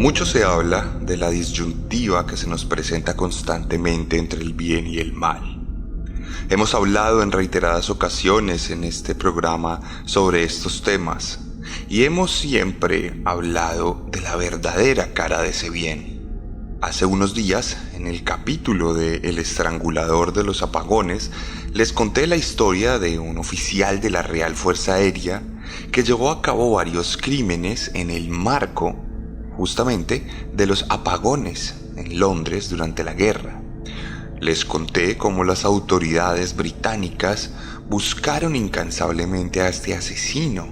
Mucho se habla de la disyuntiva que se nos presenta constantemente entre el bien y el mal. Hemos hablado en reiteradas ocasiones en este programa sobre estos temas y hemos siempre hablado de la verdadera cara de ese bien. Hace unos días, en el capítulo de El estrangulador de los apagones, les conté la historia de un oficial de la Real Fuerza Aérea que llevó a cabo varios crímenes en el marco, justamente, de los apagones en Londres durante la guerra. Les conté cómo las autoridades británicas buscaron incansablemente a este asesino,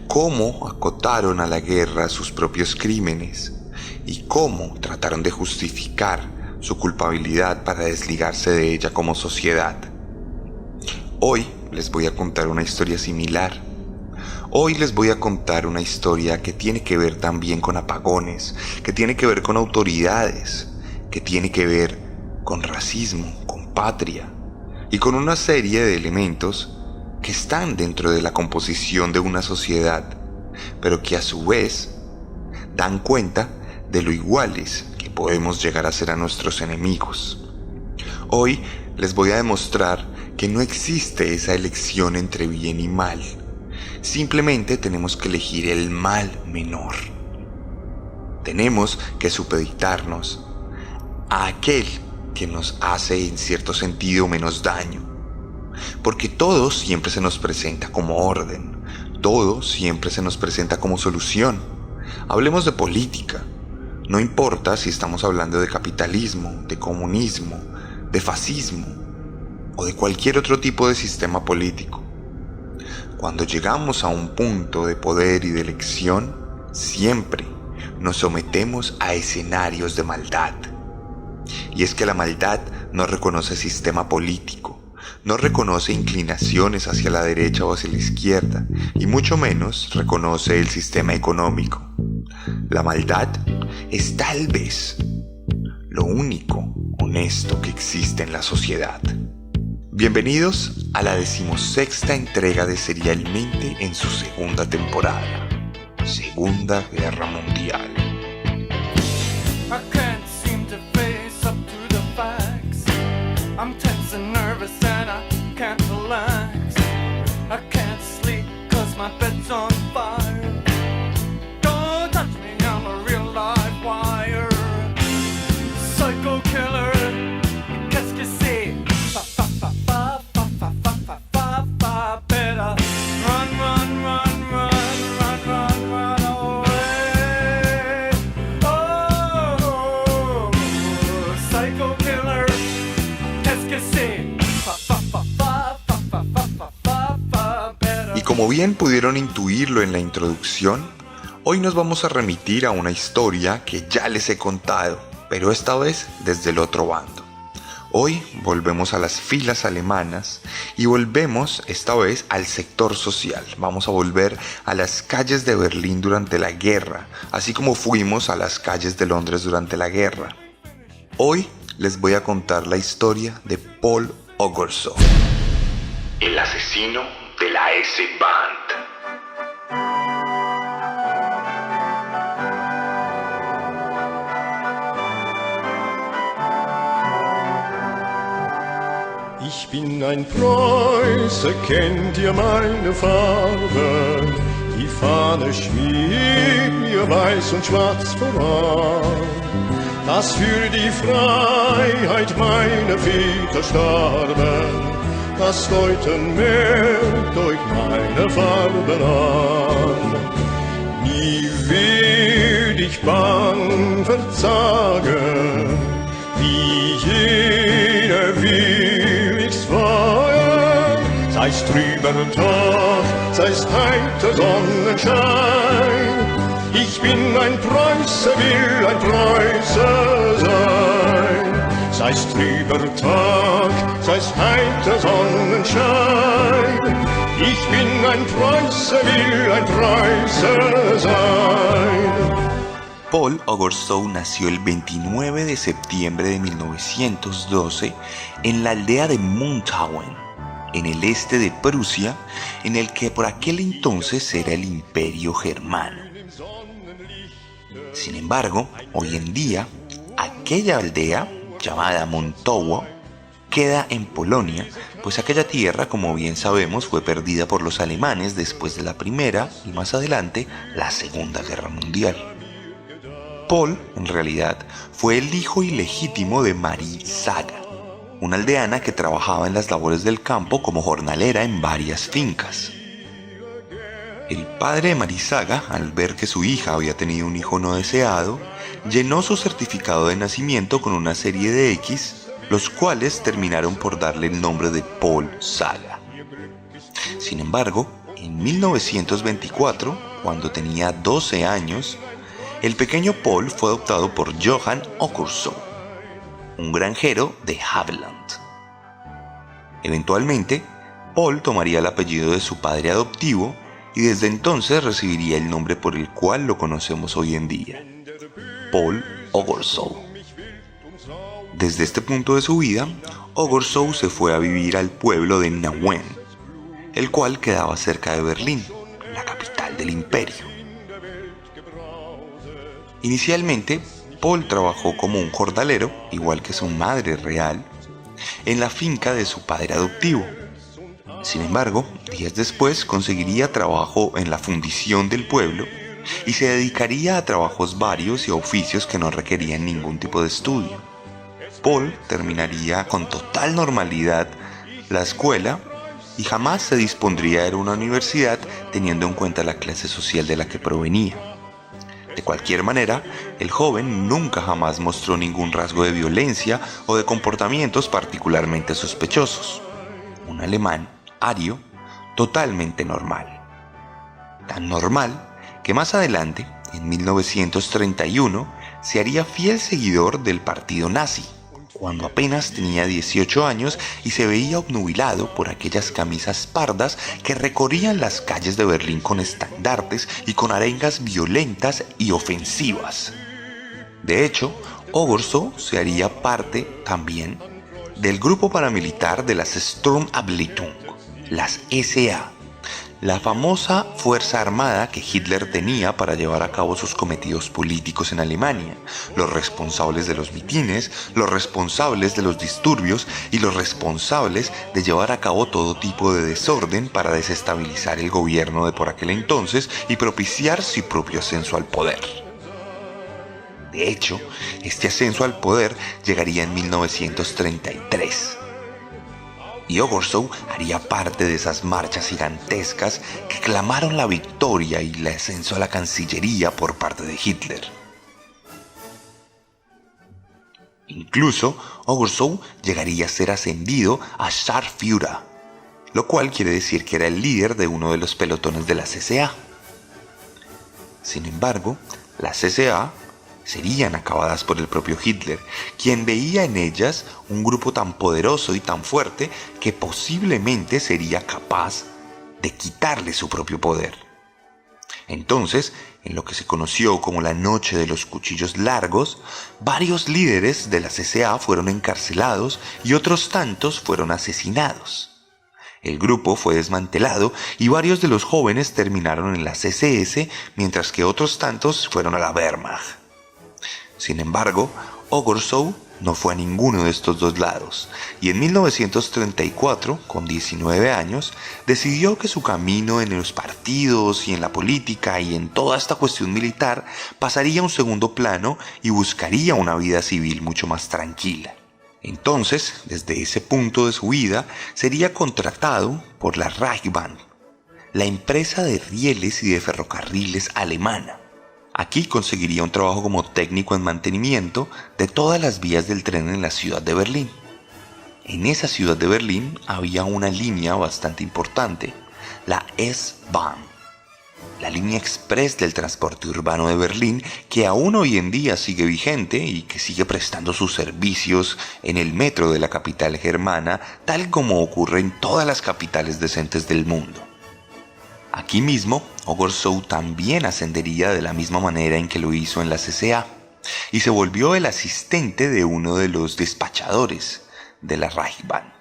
cómo acotaron a la guerra sus propios crímenes y cómo trataron de justificar su culpabilidad para desligarse de ella como sociedad. Hoy les voy a contar una historia similar. Hoy les voy a contar una historia que tiene que ver también con apagones, que tiene que ver con autoridades, que tiene que ver con racismo, con patria y con una serie de elementos que están dentro de la composición de una sociedad, pero que a su vez dan cuenta de lo iguales que podemos llegar a ser a nuestros enemigos. Hoy les voy a demostrar que no existe esa elección entre bien y mal. Simplemente tenemos que elegir el mal menor. Tenemos que supeditarnos a aquel que nos hace en cierto sentido menos daño. Porque todo siempre se nos presenta como orden. Todo siempre se nos presenta como solución. Hablemos de política. No importa si estamos hablando de capitalismo, de comunismo, de fascismo o de cualquier otro tipo de sistema político. Cuando llegamos a un punto de poder y de elección, siempre nos sometemos a escenarios de maldad. Y es que la maldad no reconoce sistema político, no reconoce inclinaciones hacia la derecha o hacia la izquierda, y mucho menos reconoce el sistema económico. La maldad es tal vez lo único honesto que existe en la sociedad. Bienvenidos a la 16ª entrega de Serialmente en su segunda temporada, Segunda Guerra Mundial. Como bien pudieron intuirlo en la introducción, hoy nos vamos a remitir a una historia que ya les he contado, pero esta vez desde el otro bando. Hoy volvemos a las filas alemanas y volvemos esta vez al sector social. Vamos a volver a las calles de Berlín durante la guerra, así como fuimos a las calles de Londres durante la guerra. Hoy les voy a contar la historia de Paul Ogershaw, el asesino de la S-Band. Ich bin ein Preuße, kennt ihr meine Farbe? Die Fahne schmiegt mir weiß und schwarz voran, dass für die Freiheit meine Väter starben. Das deuten mehr durch meine Farben an. Nie werd ich bang verzagen, wie jeder will ich's feiern. Sei's trüber Tag, sei's heiter Sonnenschein. Ich bin ein Preuße, will ein Preuße sein. Sei's trüber Tag, sei's heiter Sonnenschein. Ich bin ein Preuße, will ein Preuße sein. Paul Ogershaw nació el 29 de septiembre de 1912 en la aldea de Mundhauen, en el este de Prusia, en el que por aquel entonces era el Imperio Germano. Sin embargo, hoy en día, aquella aldea, llamada Montowo, queda en Polonia, pues aquella tierra, como bien sabemos, fue perdida por los alemanes después de la Primera y más adelante la Segunda Guerra Mundial. Paul, en realidad, fue el hijo ilegítimo de Marie Saga, una aldeana que trabajaba en las labores del campo como jornalera en varias fincas. El padre de Marie Saga, al ver que su hija había tenido un hijo no deseado, llenó su certificado de nacimiento con una serie de X, los cuales terminaron por darle el nombre de Paul Saga. Sin embargo, en 1924, cuando tenía 12 años, el pequeño Paul fue adoptado por Johan Åkesson, un granjero de Haveland. Eventualmente, Paul tomaría el apellido de su padre adoptivo y desde entonces recibiría el nombre por el cual lo conocemos hoy en día, Paul Åkesson. Desde este punto de su vida, Åkesson se fue a vivir al pueblo de Nauen, el cual quedaba cerca de Berlín, la capital del imperio. Inicialmente, Paul trabajó como un jornalero, igual que su madre real, en la finca de su padre adoptivo. Sin embargo, días después conseguiría trabajo en la fundición del pueblo y se dedicaría a trabajos varios y a oficios que no requerían ningún tipo de estudio. Paul terminaría con total normalidad la escuela y jamás se dispondría a ir a una universidad teniendo en cuenta la clase social de la que provenía. De cualquier manera, el joven nunca jamás mostró ningún rasgo de violencia o de comportamientos particularmente sospechosos. Un alemán ario totalmente normal. Tan normal que más adelante, en 1931, se haría fiel seguidor del partido nazi, cuando apenas tenía 18 años y se veía obnubilado por aquellas camisas pardas que recorrían las calles de Berlín con estandartes y con arengas violentas y ofensivas. De hecho, Åkesson se haría parte también del grupo paramilitar de las Sturmabteilung, las SA, la famosa fuerza armada que Hitler tenía para llevar a cabo sus cometidos políticos en Alemania, los responsables de los mitines, los responsables de los disturbios y los responsables de llevar a cabo todo tipo de desorden para desestabilizar el gobierno de por aquel entonces y propiciar su propio ascenso al poder. De hecho, este ascenso al poder llegaría en 1933. Y Åkesson haría parte de esas marchas gigantescas que clamaron la victoria y el ascenso a la Cancillería por parte de Hitler. Incluso, Åkesson llegaría a ser ascendido a Scharführer, lo cual quiere decir que era el líder de uno de los pelotones de la CSA. Sin embargo, las CSA serían acabadas por el propio Hitler, quien veía en ellas un grupo tan poderoso y tan fuerte que posiblemente sería capaz de quitarle su propio poder. Entonces, en lo que se conoció como la Noche de los Cuchillos Largos, varios líderes de la CSA fueron encarcelados y otros tantos fueron asesinados. El grupo fue desmantelado y varios de los jóvenes terminaron en la SS, mientras que otros tantos fueron a la Wehrmacht. Sin embargo, Åkesson no fue a ninguno de estos dos lados y en 1934, con 19 años, decidió que su camino en los partidos y en la política y en toda esta cuestión militar pasaría a un segundo plano y buscaría una vida civil mucho más tranquila. Entonces, desde ese punto de su vida, sería contratado por la Reichsbahn, la empresa de rieles y de ferrocarriles alemana. Aquí conseguiría un trabajo como técnico en mantenimiento de todas las vías del tren en la ciudad de Berlín. En esa ciudad de Berlín había una línea bastante importante, la S-Bahn, la línea express del transporte urbano de Berlín, que aún hoy en día sigue vigente y que sigue prestando sus servicios en el metro de la capital germana, tal como ocurre en todas las capitales decentes del mundo. Aquí mismo, Åkesson también ascendería de la misma manera en que lo hizo en la CSA y se volvió el asistente de uno de los despachadores de la Reichsbahn.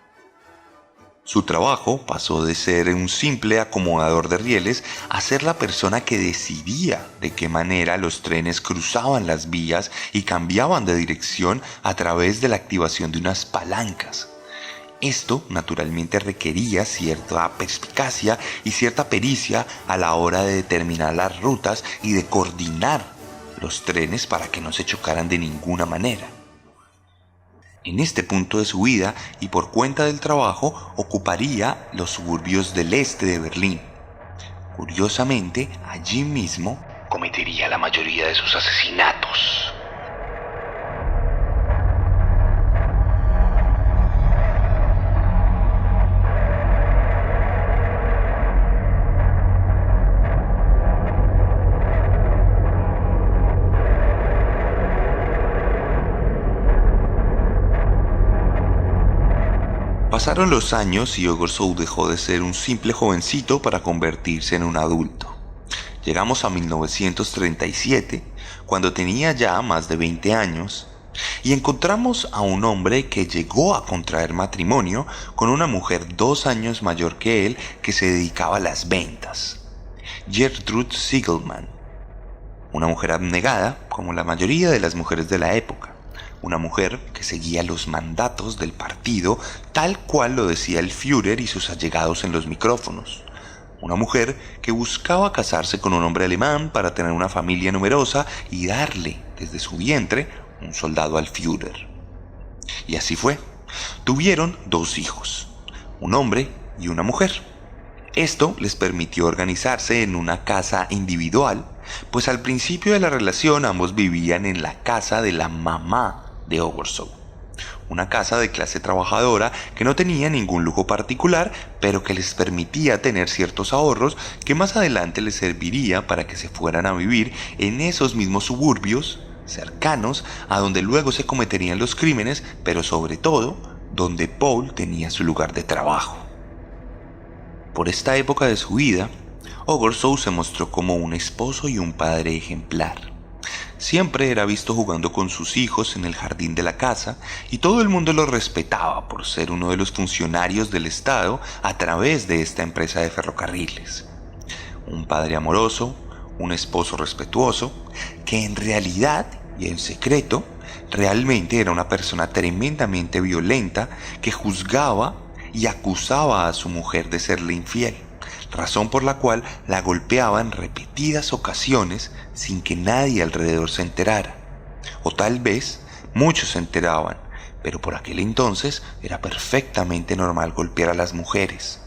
Su trabajo pasó de ser un simple acomodador de rieles a ser la persona que decidía de qué manera los trenes cruzaban las vías y cambiaban de dirección a través de la activación de unas palancas. Esto naturalmente requería cierta perspicacia y cierta pericia a la hora de determinar las rutas y de coordinar los trenes para que no se chocaran de ninguna manera. En este punto de su vida y por cuenta del trabajo ocuparía los suburbios del este de Berlín. Curiosamente, allí mismo cometería la mayoría de sus asesinatos. Pasaron los años y Ogorsov dejó de ser un simple jovencito para convertirse en un adulto. Llegamos a 1937, cuando tenía ya más de 20 años, y encontramos a un hombre que llegó a contraer matrimonio con una mujer 2 años mayor que él que se dedicaba a las ventas, Gertrude Siegelman, una mujer abnegada como la mayoría de las mujeres de la época. Una mujer que seguía los mandatos del partido tal cual lo decía el Führer y sus allegados en los micrófonos. Una mujer que buscaba casarse con un hombre alemán para tener una familia numerosa y darle desde su vientre un soldado al Führer. Y así fue. Tuvieron 2 hijos, un hombre y una mujer. Esto les permitió organizarse en una casa individual, pues al principio de la relación ambos vivían en la casa de la mamá de Ogorsov, una casa de clase trabajadora que no tenía ningún lujo particular, pero que les permitía tener ciertos ahorros que más adelante les serviría para que se fueran a vivir en esos mismos suburbios cercanos a donde luego se cometerían los crímenes, pero sobre todo donde Paul tenía su lugar de trabajo. Por esta época de su vida, Ogorsov se mostró como un esposo y un padre ejemplar. Siempre era visto jugando con sus hijos en el jardín de la casa y todo el mundo lo respetaba por ser uno de los funcionarios del Estado a través de esta empresa de ferrocarriles. Un padre amoroso, un esposo respetuoso, que en realidad y en secreto realmente era una persona tremendamente violenta que juzgaba y acusaba a su mujer de serle infiel, razón por la cual la golpeaba en repetidas ocasiones sin que nadie alrededor se enterara. O tal vez muchos se enteraban, pero por aquel entonces era perfectamente normal golpear a las mujeres,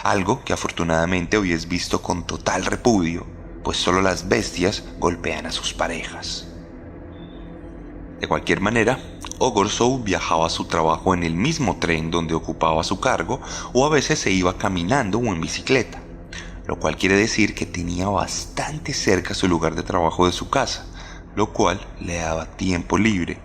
algo que afortunadamente hoy es visto con total repudio, pues solo las bestias golpean a sus parejas. De cualquier manera, Ogorsov viajaba a su trabajo en el mismo tren donde ocupaba su cargo, o a veces se iba caminando o en bicicleta, lo cual quiere decir que tenía bastante cerca su lugar de trabajo de su casa, lo cual le daba tiempo libre,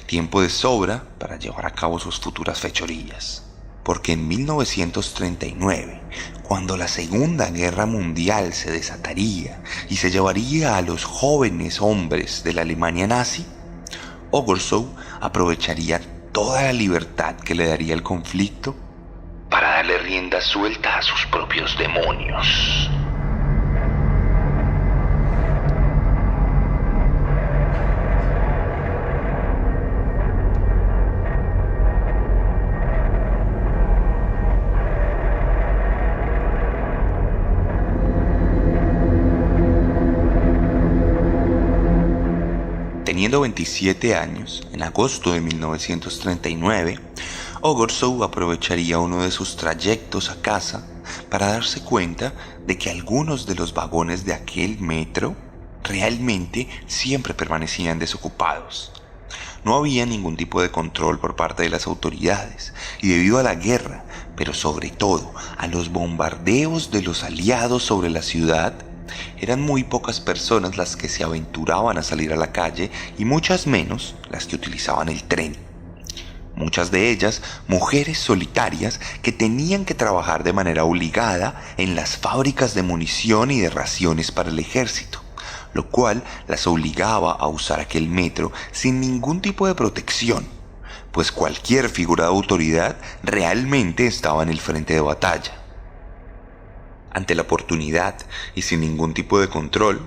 tiempo de sobra para llevar a cabo sus futuras fechorías. Porque en 1939, cuando la Segunda Guerra Mundial se desataría y se llevaría a los jóvenes hombres de la Alemania nazi, Ogorsov aprovecharía toda la libertad que le daría el conflicto para darle rienda suelta a sus propios demonios. Teniendo 27 años, en agosto de 1939, Ogorsov aprovecharía uno de sus trayectos a casa para darse cuenta de que algunos de los vagones de aquel metro realmente siempre permanecían desocupados. No había ningún tipo de control por parte de las autoridades y debido a la guerra, pero sobre todo a los bombardeos de los aliados sobre la ciudad, eran muy pocas personas las que se aventuraban a salir a la calle y muchas menos las que utilizaban el tren. Muchas de ellas mujeres solitarias que tenían que trabajar de manera obligada en las fábricas de munición y de raciones para el ejército, lo cual las obligaba a usar aquel metro sin ningún tipo de protección, pues cualquier figura de autoridad realmente estaba en el frente de batalla. Ante la oportunidad y sin ningún tipo de control,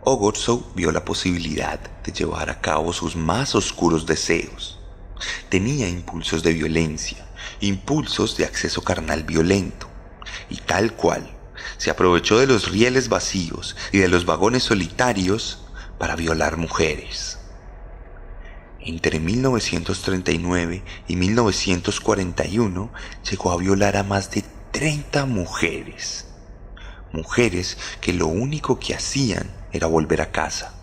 Ogorzow vio la posibilidad de llevar a cabo sus más oscuros deseos. Tenía impulsos de violencia, impulsos de acceso carnal violento, y tal cual, se aprovechó de los rieles vacíos y de los vagones solitarios para violar mujeres. Entre 1939 y 1941 llegó a violar a más de 30 mujeres. Mujeres que lo único que hacían era volver a casa.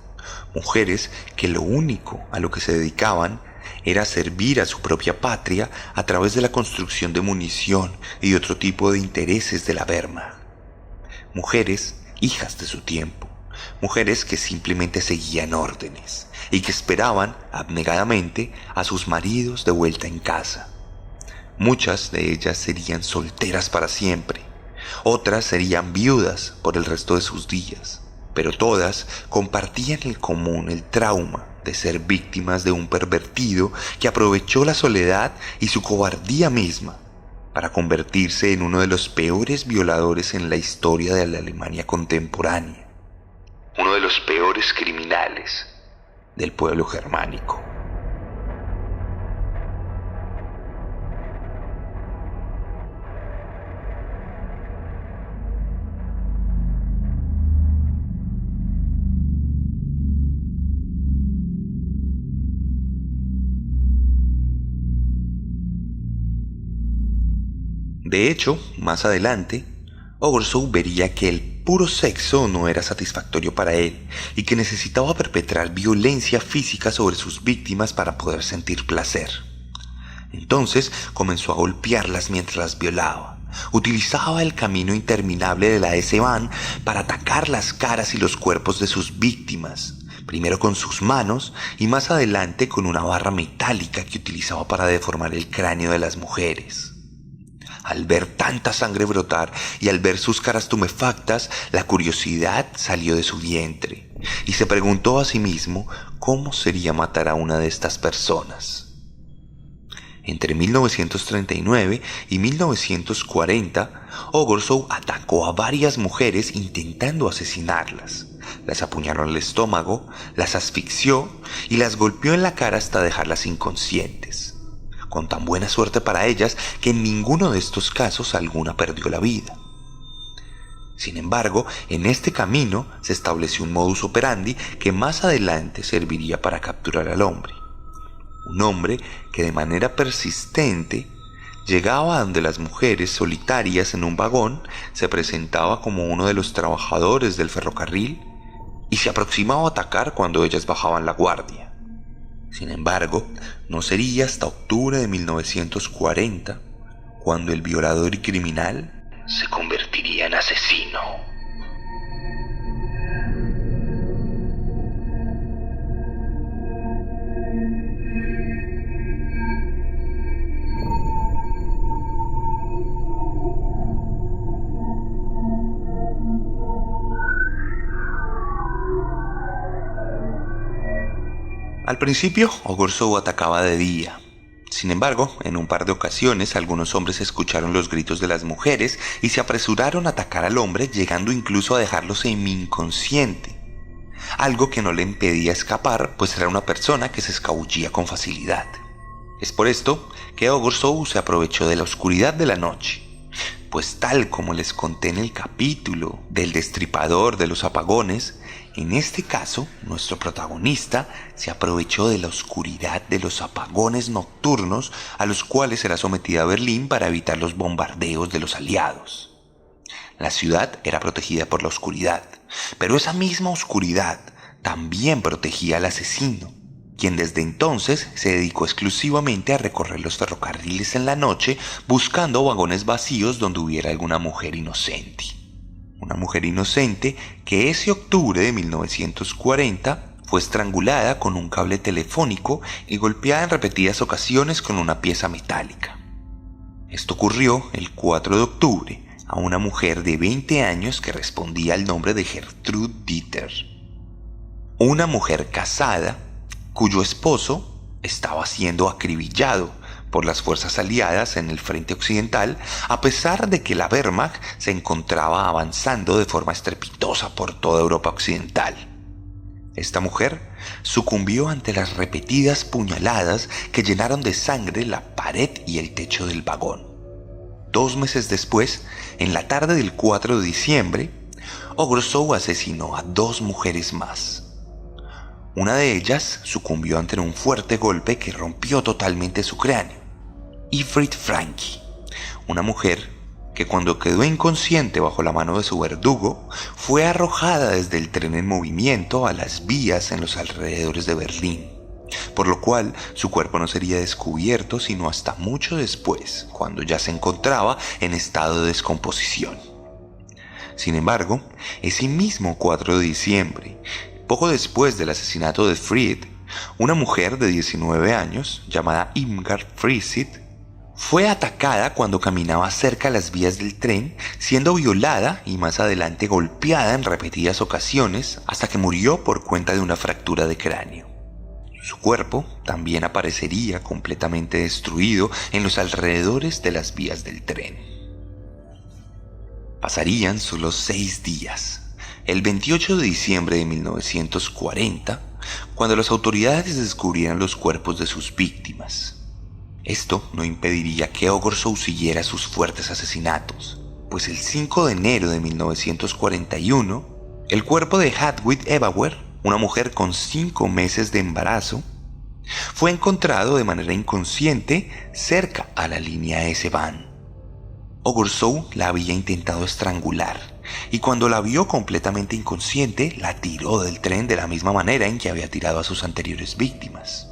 Mujeres que lo único a lo que se dedicaban era servir a su propia patria a través de la construcción de munición y de otro tipo de intereses de la Wehrmacht. Mujeres hijas de su tiempo, mujeres que simplemente seguían órdenes y que esperaban abnegadamente a sus maridos de vuelta en casa. Muchas de ellas serían solteras para siempre, otras serían viudas por el resto de sus días, pero todas compartían en común el trauma de ser víctimas de un pervertido que aprovechó la soledad y su cobardía misma para convertirse en uno de los peores violadores en la historia de la Alemania contemporánea, uno de los peores criminales del pueblo germánico. De hecho, más adelante, Ogorzow vería que el puro sexo no era satisfactorio para él y que necesitaba perpetrar violencia física sobre sus víctimas para poder sentir placer. Entonces comenzó a golpearlas mientras las violaba. Utilizaba el camino interminable de la S-Bahn para atacar las caras y los cuerpos de sus víctimas, primero con sus manos y más adelante con una barra metálica que utilizaba para deformar el cráneo de las mujeres. Al ver tanta sangre brotar y al ver sus caras tumefactas, la curiosidad salió de su vientre y se preguntó a sí mismo cómo sería matar a una de estas personas. Entre 1939 y 1940, Ogorzow atacó a varias mujeres intentando asesinarlas. Las apuñaló en el estómago, las asfixió y las golpeó en la cara hasta dejarlas inconscientes, con tan buena suerte para ellas que en ninguno de estos casos alguna perdió la vida. Sin embargo, en este camino se estableció un modus operandi que más adelante serviría para capturar al hombre. Un hombre que de manera persistente llegaba a donde las mujeres solitarias en un vagón, se presentaba como uno de los trabajadores del ferrocarril y se aproximaba a atacar cuando ellas bajaban la guardia. Sin embargo, no sería hasta octubre de 1940 cuando el violador y criminal se convertiría en asesino. Al principio, Ogorzow atacaba de día. Sin embargo, en un par de ocasiones, algunos hombres escucharon los gritos de las mujeres y se apresuraron a atacar al hombre, llegando incluso a dejarlo semi-inconsciente. Algo que no le impedía escapar, pues era una persona que se escabullía con facilidad. Es por esto que Ogorzow se aprovechó de la oscuridad de la noche, pues tal como les conté en el capítulo del destripador de los apagones, en este caso, nuestro protagonista se aprovechó de la oscuridad de los apagones nocturnos a los cuales era sometida Berlín para evitar los bombardeos de los aliados. La ciudad era protegida por la oscuridad, pero esa misma oscuridad también protegía al asesino, quien desde entonces se dedicó exclusivamente a recorrer los ferrocarriles en la noche buscando vagones vacíos donde hubiera alguna mujer inocente. Una mujer inocente que ese octubre de 1940 fue estrangulada con un cable telefónico y golpeada en repetidas ocasiones con una pieza metálica. Esto ocurrió el 4 de octubre a una mujer de 20 años que respondía al nombre de Gertrude Dieter. Una mujer casada cuyo esposo estaba siendo acribillado por las fuerzas aliadas en el frente occidental, a pesar de que la Wehrmacht se encontraba avanzando de forma estrepitosa por toda Europa occidental. Esta mujer sucumbió ante las repetidas puñaladas que llenaron de sangre la pared y el techo del vagón. 2 meses después, en la tarde del 4 de diciembre, Ogorzow asesinó a 2 mujeres más. Una de ellas sucumbió ante un fuerte golpe que rompió totalmente su cráneo. Ifrit Franki, una mujer que cuando quedó inconsciente bajo la mano de su verdugo, fue arrojada desde el tren en movimiento a las vías en los alrededores de Berlín, por lo cual su cuerpo no sería descubierto sino hasta mucho después, cuando ya se encontraba en estado de descomposición. Sin embargo, ese mismo 4 de diciembre, poco después del asesinato de Fried, una mujer de 19 años, llamada Irmgard Fritzsche, fue atacada cuando caminaba cerca a las vías del tren, siendo violada y más adelante golpeada en repetidas ocasiones hasta que murió por cuenta de una fractura de cráneo. Su cuerpo también aparecería completamente destruido en los alrededores de las vías del tren. Pasarían solo 6 días. El 28 de diciembre de 1940, cuando las autoridades descubrieran los cuerpos de sus víctimas. Esto no impediría que Ogorzow siguiera sus fuertes asesinatos, pues el 5 de enero de 1941, el cuerpo de Hadwig Eberwehr, una mujer con 5 meses de embarazo, fue encontrado de manera inconsciente cerca a la línea S-Bahn. Ogorzow la había intentado estrangular y cuando la vio completamente inconsciente, la tiró del tren de la misma manera en que había tirado a sus anteriores víctimas.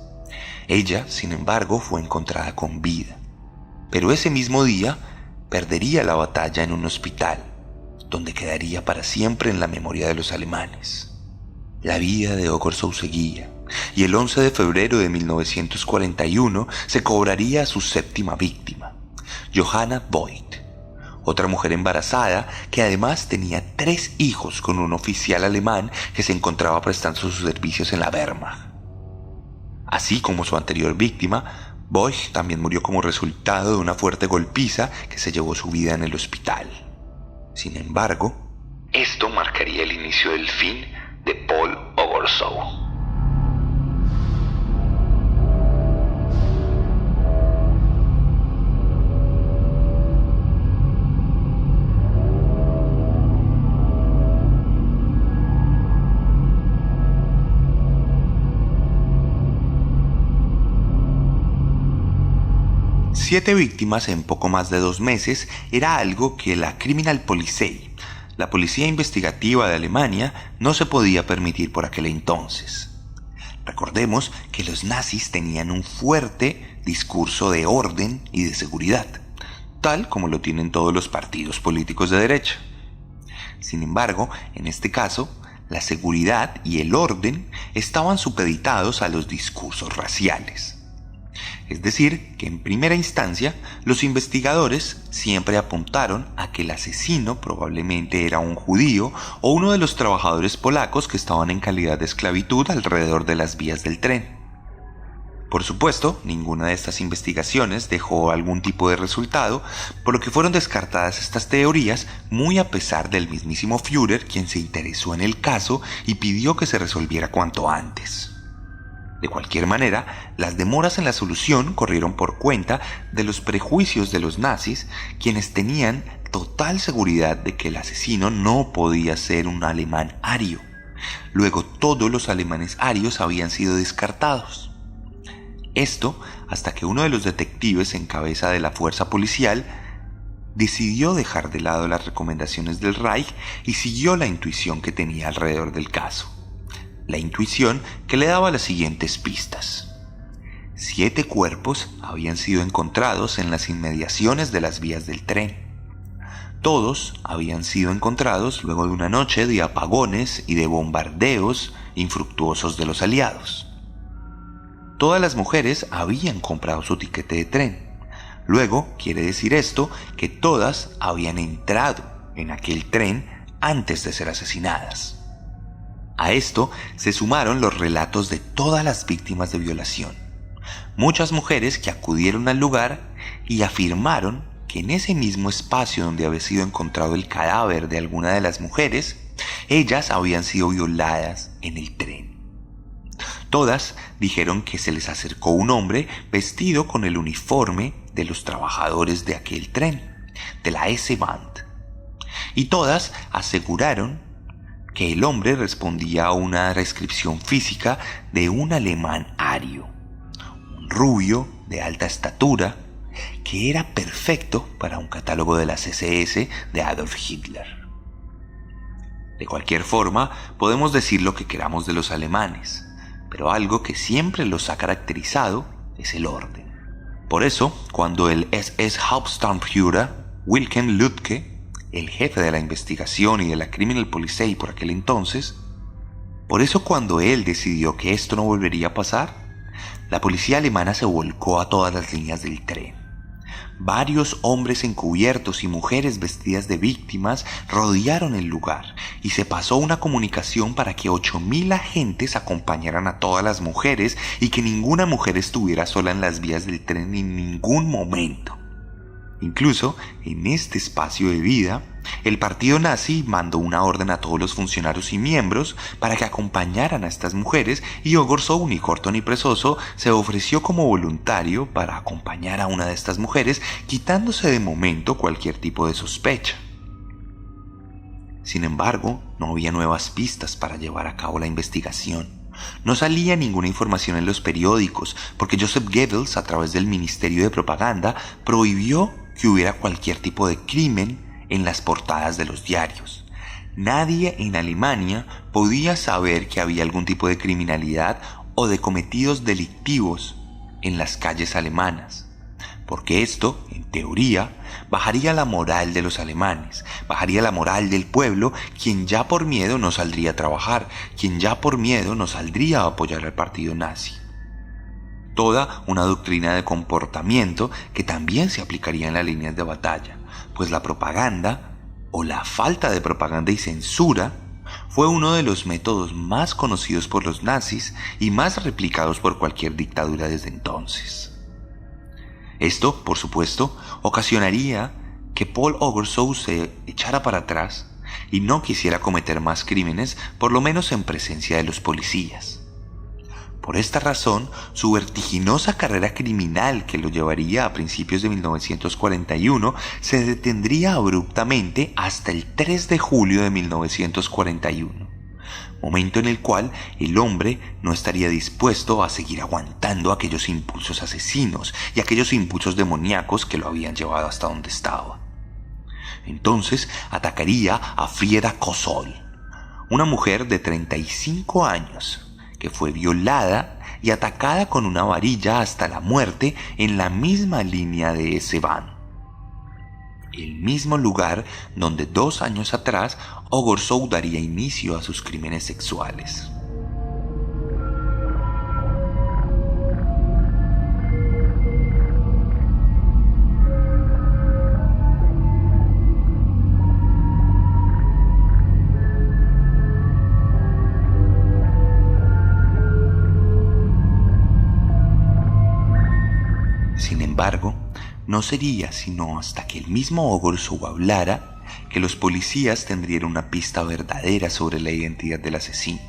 Ella, sin embargo, fue encontrada con vida, pero ese mismo día perdería la batalla en un hospital, donde quedaría para siempre en la memoria de los alemanes. La vida de Ogorzow seguía, y el 11 de febrero de 1941 se cobraría a su 7ª víctima, Johanna Voigt, otra mujer embarazada que además tenía 3 hijos con un oficial alemán que se encontraba prestando sus servicios en la Wehrmacht. Así como su anterior víctima, Voigt también murió como resultado de una fuerte golpiza que se llevó su vida en el hospital. Sin embargo, esto marcaría el inicio del fin de Paul Ogorzow. 7 víctimas en poco más de 2 meses era algo que la Kriminalpolizei, la policía investigativa de Alemania, no se podía permitir por aquel entonces. Recordemos que los nazis tenían un fuerte discurso de orden y de seguridad, tal como lo tienen todos los partidos políticos de derecha. Sin embargo, en este caso, la seguridad y el orden estaban supeditados a los discursos raciales. Es decir, que en primera instancia, los investigadores siempre apuntaron a que el asesino probablemente era un judío o uno de los trabajadores polacos que estaban en calidad de esclavitud alrededor de las vías del tren. Por supuesto, ninguna de estas investigaciones dejó algún tipo de resultado, por lo que fueron descartadas estas teorías, muy a pesar del mismísimo Führer, quien se interesó en el caso y pidió que se resolviera cuanto antes. De cualquier manera, las demoras en la solución corrieron por cuenta de los prejuicios de los nazis, quienes tenían total seguridad de que el asesino no podía ser un alemán ario. Luego, todos los alemanes arios habían sido descartados. Esto hasta que uno de los detectives en cabeza de la fuerza policial decidió dejar de lado las recomendaciones del Reich y siguió la intuición que tenía alrededor del caso. La intuición que le daba las siguientes pistas. 7 cuerpos habían sido encontrados en las inmediaciones de las vías del tren. Todos habían sido encontrados luego de una noche de apagones y de bombardeos infructuosos de los aliados. Todas las mujeres habían comprado su tiquete de tren. Luego, quiere decir esto que todas habían entrado en aquel tren antes de ser asesinadas. A esto se sumaron los relatos de todas las víctimas de violación, muchas mujeres que acudieron al lugar y afirmaron que en ese mismo espacio donde había sido encontrado el cadáver de alguna de las mujeres, ellas habían sido violadas en el tren. Todas dijeron que se les acercó un hombre vestido con el uniforme de los trabajadores de aquel tren, de la S-Bahn. Y todas aseguraron que el hombre respondía a una descripción física de un alemán ario, un rubio de alta estatura, que era perfecto para un catálogo de las SS de Adolf Hitler. De cualquier forma, podemos decir lo que queramos de los alemanes, pero algo que siempre los ha caracterizado es el orden. Por eso, cuando el SS Hauptsturmführer Wilhelm Lüdke, el jefe de la investigación y de la Criminal Polizei por aquel entonces, por eso cuando él decidió que esto no volvería a pasar, la policía alemana se volcó a todas las líneas del tren. Varios hombres encubiertos y mujeres vestidas de víctimas rodearon el lugar y se pasó una comunicación para que 8.000 agentes acompañaran a todas las mujeres y que ninguna mujer estuviera sola en las vías del tren en ningún momento. Incluso en este espacio de vida, el partido nazi mandó una orden a todos los funcionarios y miembros para que acompañaran a estas mujeres, y Ogorzow, ni corto ni perezoso, se ofreció como voluntario para acompañar a una de estas mujeres, quitándose de momento cualquier tipo de sospecha. Sin embargo, no había nuevas pistas para llevar a cabo la investigación. No salía ninguna información en los periódicos porque Joseph Goebbels, a través del Ministerio de Propaganda, prohibió que hubiera cualquier tipo de crimen en las portadas de los diarios. Nadie en Alemania podía saber que había algún tipo de criminalidad o de cometidos delictivos en las calles alemanas, porque esto, en teoría, bajaría la moral de los alemanes, bajaría la moral del pueblo, quien ya por miedo no saldría a trabajar, quien ya por miedo no saldría a apoyar al partido nazi. Toda una doctrina de comportamiento que también se aplicaría en las líneas de batalla, pues la propaganda, o la falta de propaganda y censura, fue uno de los métodos más conocidos por los nazis y más replicados por cualquier dictadura desde entonces. Esto, por supuesto, ocasionaría que Paul Ogorzow se echara para atrás y no quisiera cometer más crímenes, por lo menos en presencia de los policías. Por esta razón, su vertiginosa carrera criminal, que lo llevaría a principios de 1941, se detendría abruptamente hasta el 3 de julio de 1941, momento en el cual el hombre no estaría dispuesto a seguir aguantando aquellos impulsos asesinos y aquellos impulsos demoníacos que lo habían llevado hasta donde estaba. Entonces atacaría a Frieda Kossol, una mujer de 35 años, que fue violada y atacada con una varilla hasta la muerte en la misma línea de S-Bahn, el mismo lugar donde 2 años atrás Ogorzow daría inicio a sus crímenes sexuales. Sin embargo, no sería sino hasta que el mismo Ogorzow hablara que los policías tendrían una pista verdadera sobre la identidad del asesino.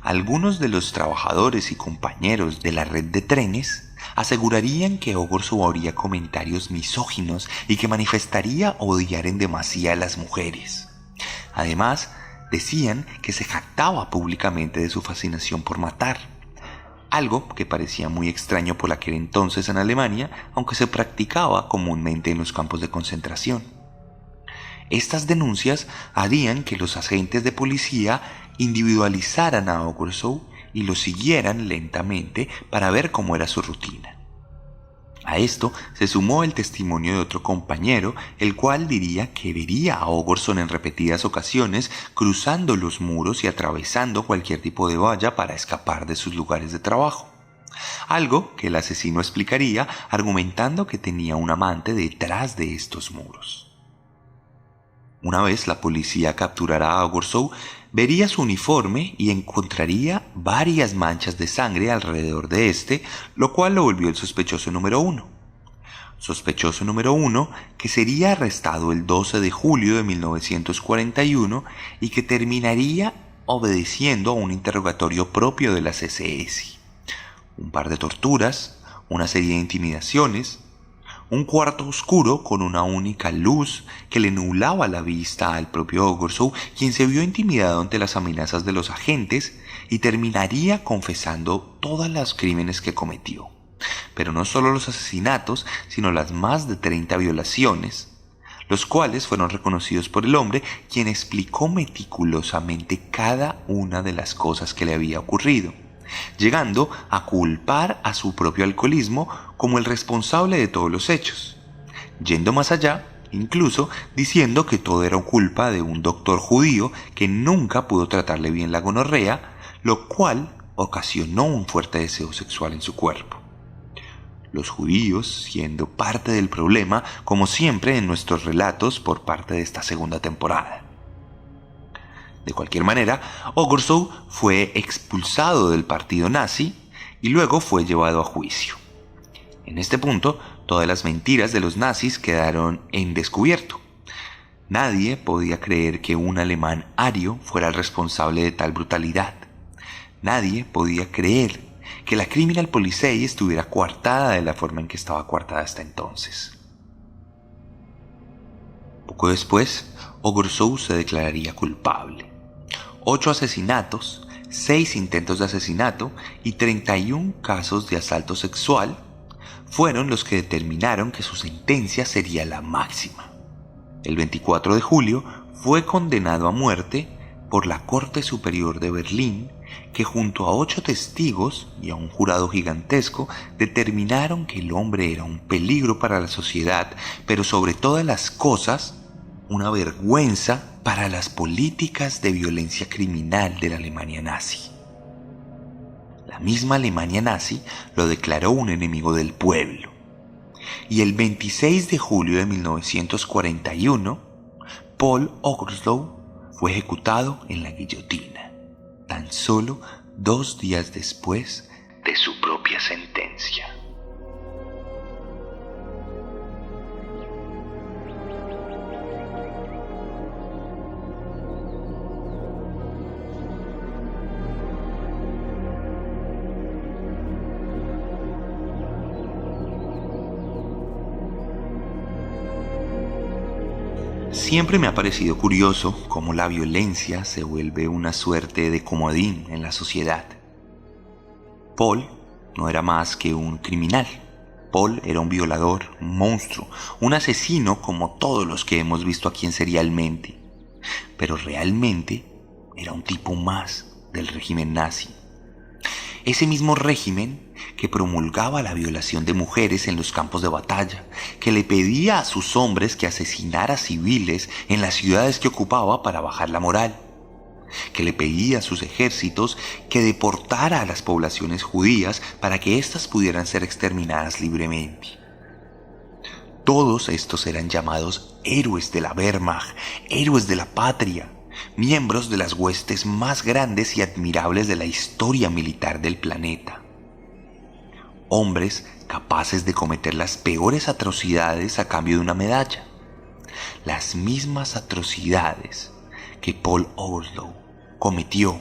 Algunos de los trabajadores y compañeros de la red de trenes asegurarían que Ogorzow haría comentarios misóginos y que manifestaría odiar en demasía a las mujeres. Además, decían que se jactaba públicamente de su fascinación por matar, algo que parecía muy extraño por aquel entonces en Alemania, aunque se practicaba comúnmente en los campos de concentración. Estas denuncias harían que los agentes de policía individualizaran a Ogorzow y lo siguieran lentamente para ver cómo era su rutina. A esto se sumó el testimonio de otro compañero, el cual diría que vería a Ogorzow en repetidas ocasiones cruzando los muros y atravesando cualquier tipo de valla para escapar de sus lugares de trabajo. Algo que el asesino explicaría argumentando que tenía un amante detrás de estos muros. Una vez la policía capturara a Ogorzow, vería su uniforme y encontraría varias manchas de sangre alrededor de este, lo cual lo volvió el sospechoso número 1. Sospechoso número 1 que sería arrestado el 12 de julio de 1941 y que terminaría obedeciendo a un interrogatorio propio de las SS. Un par de torturas, una serie de intimidaciones, un cuarto oscuro con una única luz que le nublaba la vista al propio Ogorzow, quien se vio intimidado ante las amenazas de los agentes y terminaría confesando todos los crímenes que cometió. Pero no solo los asesinatos, sino las más de 30 violaciones, los cuales fueron reconocidos por el hombre, quien explicó meticulosamente cada una de las cosas que le había ocurrido, llegando a culpar a su propio alcoholismo como el responsable de todos los hechos, yendo más allá, incluso diciendo que todo era culpa de un doctor judío que nunca pudo tratarle bien la gonorrea, lo cual ocasionó un fuerte deseo sexual en su cuerpo. Los judíos siendo parte del problema, como siempre en nuestros relatos por parte de esta segunda temporada. De cualquier manera, Ogorzow fue expulsado del partido nazi y luego fue llevado a juicio. En este punto, todas las mentiras de los nazis quedaron en descubierto. Nadie podía creer que un alemán ario fuera el responsable de tal brutalidad. Nadie podía creer que la Criminal Polizei estuviera coartada de la forma en que estaba coartada hasta entonces. Poco después, Ogorzow se declararía culpable. 8 asesinatos, 6 intentos de asesinato y 31 casos de asalto sexual fueron los que determinaron que su sentencia sería la máxima. El 24 de julio fue condenado a muerte por la Corte Superior de Berlín, que junto a 8 testigos y a un jurado gigantesco determinaron que el hombre era un peligro para la sociedad, pero sobre todas las cosas, una vergüenza para las políticas de violencia criminal de la Alemania nazi. La misma Alemania nazi lo declaró un enemigo del pueblo. Y el 26 de julio de 1941, Paul Ogorzow fue ejecutado en la guillotina, tan solo 2 días después de su propia sentencia. Siempre me ha parecido curioso cómo la violencia se vuelve una suerte de comodín en la sociedad. Paul no era más que un criminal. Paul era un violador, un monstruo, un asesino como todos los que hemos visto aquí en Serialmente. Pero realmente era un tipo más del régimen nazi. Ese mismo régimen que promulgaba la violación de mujeres en los campos de batalla, que le pedía a sus hombres que asesinara civiles en las ciudades que ocupaba para bajar la moral, que le pedía a sus ejércitos que deportara a las poblaciones judías para que éstas pudieran ser exterminadas libremente. Todos estos eran llamados héroes de la Wehrmacht, héroes de la patria, miembros de las huestes más grandes y admirables de la historia militar del planeta. Hombres capaces de cometer las peores atrocidades a cambio de una medalla. Las mismas atrocidades que Paul Ogorzow cometió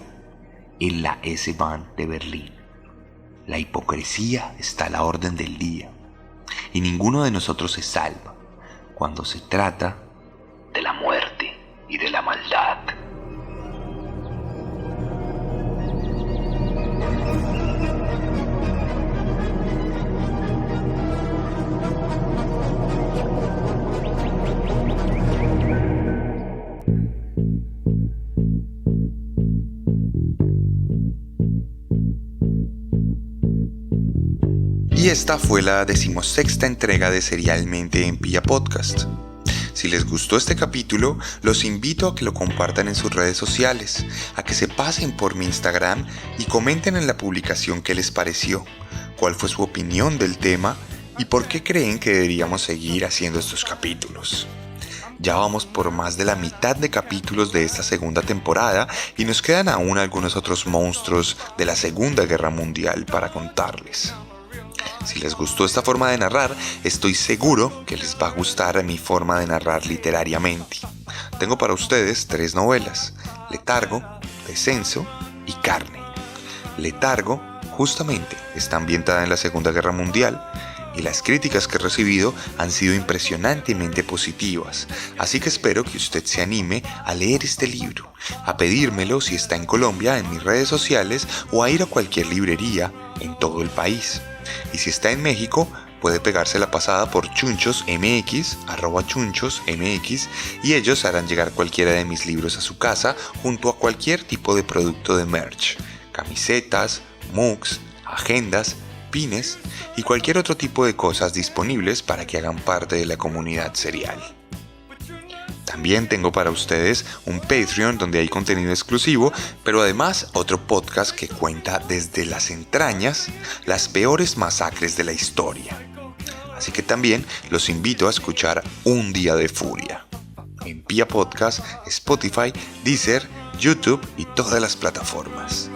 en la S-Bahn de Berlín. La hipocresía está a la orden del día y ninguno de nosotros se salva cuando se trata de la muerte y de la maldad. Y esta fue la 16ª entrega de Serialmente en Pilla Podcast. Si les gustó este capítulo, los invito a que lo compartan en sus redes sociales, a que se pasen por mi Instagram y comenten en la publicación qué les pareció, cuál fue su opinión del tema y por qué creen que deberíamos seguir haciendo estos capítulos. Ya vamos por más de la mitad de capítulos de esta segunda temporada y nos quedan aún algunos otros monstruos de la Segunda Guerra Mundial para contarles. Si les gustó esta forma de narrar, estoy seguro que les va a gustar mi forma de narrar literariamente. Tengo para ustedes 3 novelas: Letargo, Descenso y Carne. Letargo, justamente, está ambientada en la Segunda Guerra Mundial y las críticas que he recibido han sido impresionantemente positivas, así que espero que usted se anime a leer este libro, a pedírmelo si está en Colombia en mis redes sociales o a ir a cualquier librería en todo el país. Y si está en México, puede pegarse la pasada por chunchosmx, @chunchosmx, y ellos harán llegar cualquiera de mis libros a su casa junto a cualquier tipo de producto de merch, camisetas, mugs, agendas, pines y cualquier otro tipo de cosas disponibles para que hagan parte de la comunidad serial. También tengo para ustedes un Patreon donde hay contenido exclusivo, pero además otro podcast que cuenta desde las entrañas las peores masacres de la historia. Así que también los invito a escuchar Un Día de Furia en Pia Podcast, Spotify, Deezer, YouTube y todas las plataformas.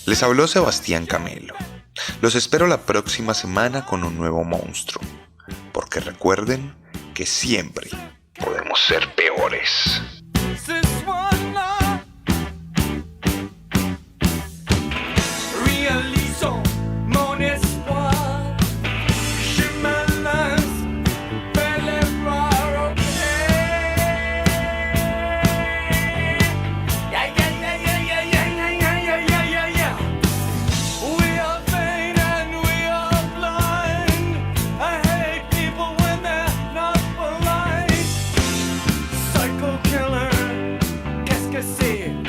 Les habló Sebastián Camelo. Los espero la próxima semana con un nuevo monstruo, porque recuerden que siempre podemos ser peores. See